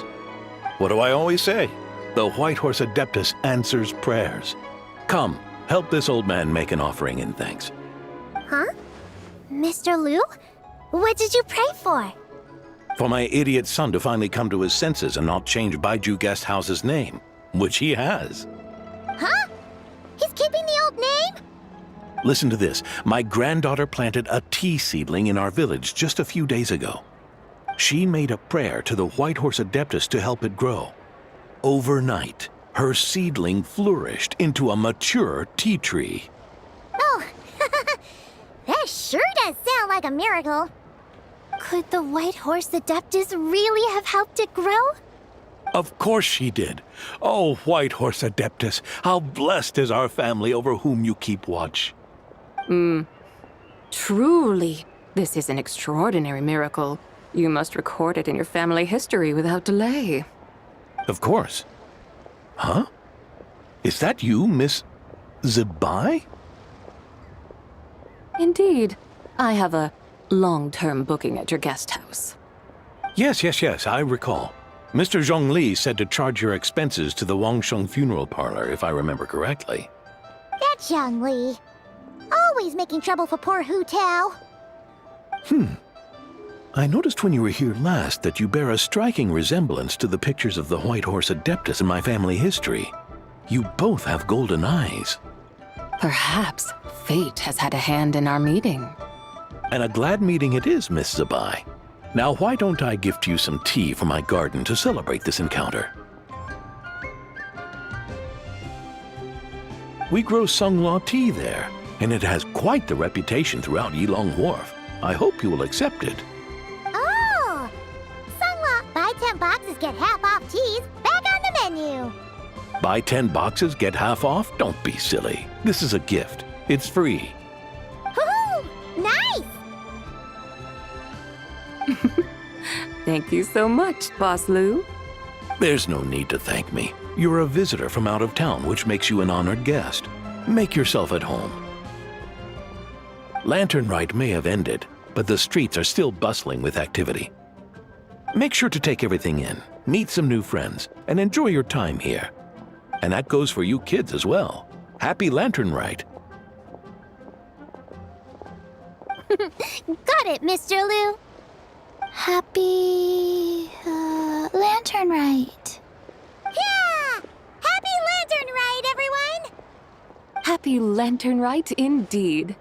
What do I always say? The White Horse Adeptus answers prayers. Come, help this old man make an offering in thanks. Huh? Mr. Liu? What did you pray for? For my idiot son to finally come to his senses and not change Baiju Guest House's name, which he has. Huh? He's keeping the old name? Listen to this. My granddaughter planted a tea seedling in our village just a few days ago. She made a prayer to the White Horse Adeptus to help it grow. Overnight, her seedling flourished into a mature tea tree. Oh, that sure does sound like a miracle. Could the White Horse Adeptus really have helped it grow? Of course she did. Oh, White Horse Adeptus, how blessed is our family over whom you keep watch. Truly, this is an extraordinary miracle. You must record it in your family history without delay. Of course. Huh? Is that you, Miss Zibai? Indeed. I have a long-term booking at your guest house. Yes, I recall. Mr. Zhongli said to charge your expenses to the Wangsheng funeral parlor, if I remember correctly. That's Young Li. Always making trouble for poor Hu Tao. I noticed when you were here last that you bear a striking resemblance to the pictures of the White Horse Adeptus in my family history. You both have golden eyes. Perhaps fate has had a hand in our meeting. And a glad meeting it is, Miss Zibai. Now, why don't I gift you some tea from my garden to celebrate this encounter? We grow Sunghua tea there, and it has quite the reputation throughout Yilong Wharf. I hope you will accept it. Oh! Sunghua, buy 10 boxes, get half off teas. Back on the menu. Buy 10 boxes, get half off? Don't be silly. This is a gift. It's free. Woohoo! Nice! Thank you so much, Boss Lu. There's no need to thank me. You're a visitor from out of town, which makes you an honored guest. Make yourself at home. Lantern Rite may have ended, but the streets are still bustling with activity. Make sure to take everything in, meet some new friends, and enjoy your time here. And that goes for you kids as well. Happy Lantern Rite. Got it, Mr. Lu. Happy... Lantern Rite. Yeah! Happy Lantern Rite, everyone! Happy Lantern Rite indeed.